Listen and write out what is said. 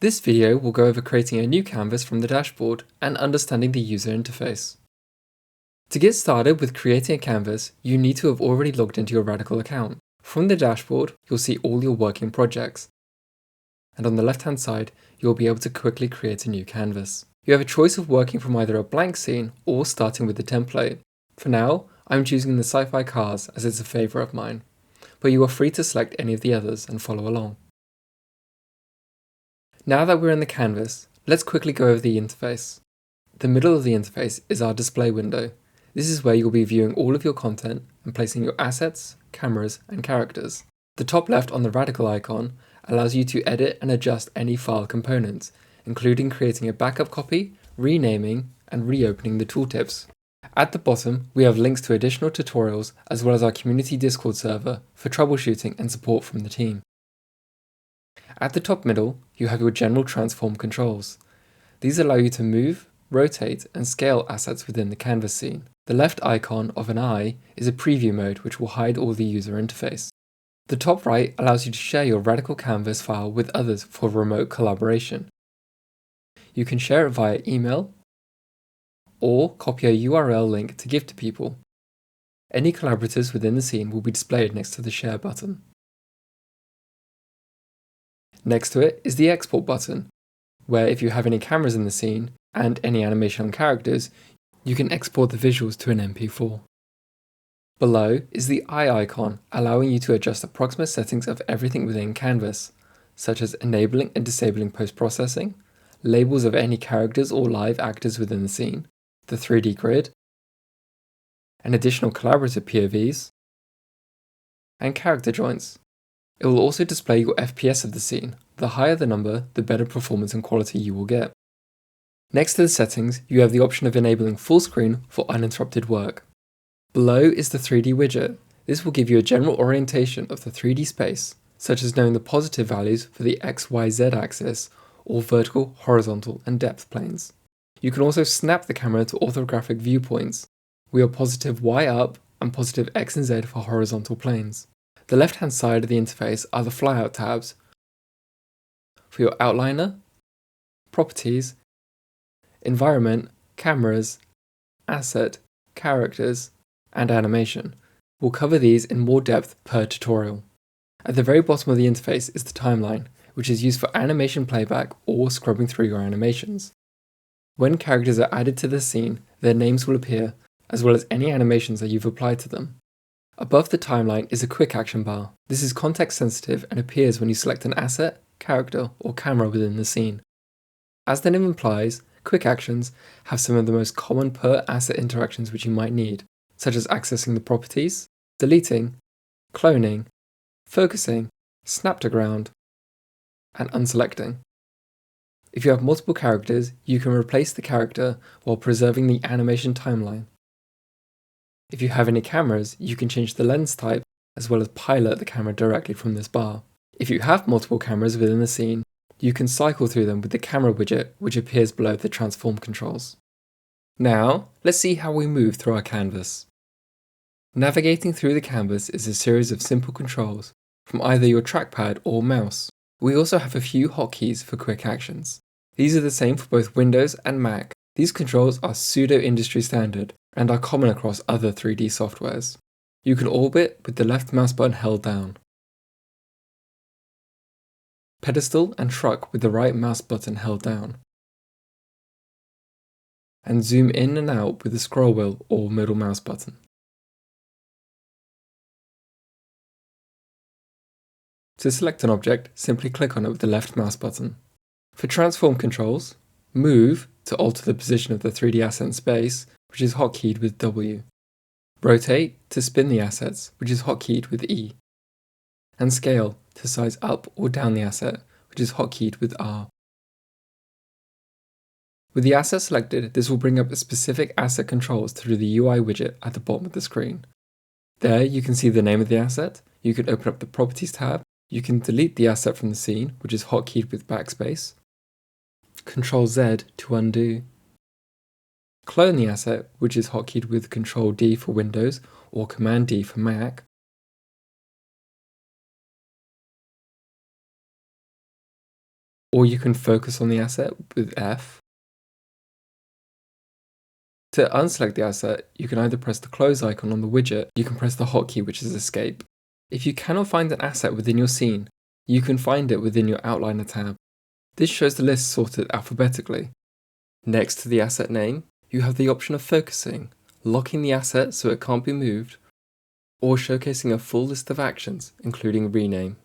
This video will go over creating a new canvas from the dashboard and understanding the user interface. To get started with creating a canvas, you need to have already logged into your RADiCAL account. From the dashboard, you'll see all your working projects. And on the left-hand side, you'll be able to quickly create a new canvas. You have a choice of working from either a blank scene or starting with the template. For now, I'm choosing the sci-fi cars as it's a favourite of mine, but you are free to select any of the others and follow along. Now that we're in the canvas, let's quickly go over the interface. The middle of the interface is our display window. This is where you'll be viewing all of your content and placing your assets, cameras, and characters. The top left on the RADiCAL icon allows you to edit and adjust any file components, including creating a backup copy, renaming, and reopening the tooltips. At the bottom, we have links to additional tutorials as well as our community Discord server for troubleshooting and support from the team. At the top middle, you have your general transform controls. These allow you to move, rotate, and scale assets within the canvas scene. The left icon of an eye is a preview mode which will hide all the user interface. The top right allows you to share your RADiCAL canvas file with others for remote collaboration. You can share it via email or copy a URL link to give to people. Any collaborators within the scene will be displayed next to the share button. Next to it is the export button, where if you have any cameras in the scene and any animation on characters, you can export the visuals to an MP4. Below is the eye icon, allowing you to adjust approximate settings of everything within Canvas, such as enabling and disabling post-processing, labels of any characters or live actors within the scene, the 3D grid, and additional collaborative POVs, and character joints. It will also display your FPS of the scene. The higher the number, the better performance and quality you will get. Next to the settings, you have the option of enabling full screen for uninterrupted work. Below is the 3D widget. This will give you a general orientation of the 3D space, such as knowing the positive values for the X, Y, Z axis, or vertical, horizontal, and depth planes. You can also snap the camera to orthographic viewpoints. We are positive Y up and positive X and Z for horizontal planes. The left-hand side of the interface are the flyout tabs for your outliner, properties, environment, cameras, asset, characters, and animation. We'll cover these in more depth per tutorial. At the very bottom of the interface is the timeline, which is used for animation playback or scrubbing through your animations. When characters are added to the scene, their names will appear, as well as any animations that you've applied to them. Above the timeline is a quick action bar. This is context sensitive and appears when you select an asset, character, or camera within the scene. As the name implies, quick actions have some of the most common per asset interactions which you might need, such as accessing the properties, deleting, cloning, focusing, snap to ground, and unselecting. If you have multiple characters, you can replace the character while preserving the animation timeline. If you have any cameras, you can change the lens type as well as pilot the camera directly from this bar. If you have multiple cameras within the scene, you can cycle through them with the camera widget which appears below the transform controls. Now, let's see how we move through our canvas. Navigating through the canvas is a series of simple controls from either your trackpad or mouse. We also have a few hotkeys for quick actions. These are the same for both Windows and Mac. These controls are pseudo-industry standard and are common across other 3D softwares. You can orbit with the left mouse button held down, pedestal and truck with the right mouse button held down, and zoom in and out with the scroll wheel or middle mouse button. To select an object, simply click on it with the left mouse button. For transform controls, move to alter the position of the 3D asset in space, which is hotkeyed with W. Rotate to spin the assets, which is hotkeyed with E. And scale to size up or down the asset, which is hotkeyed with R. With the asset selected, this will bring up the specific asset controls through the UI widget at the bottom of the screen. There you can see the name of the asset, you can open up the Properties tab, you can delete the asset from the scene, which is hotkeyed with backspace, Ctrl Z to undo, clone the asset, which is hotkeyed with Ctrl D for Windows or Command D for Mac, or you can focus on the asset with F. To unselect the asset, you can either press the close icon on the widget, you can press the hotkey, which is escape. If you cannot find an asset within your scene, you can find it within your outliner tab. This shows the list sorted alphabetically. Next to the asset name, you have the option of focusing, locking the asset so it can't be moved, or showcasing a full list of actions, including rename.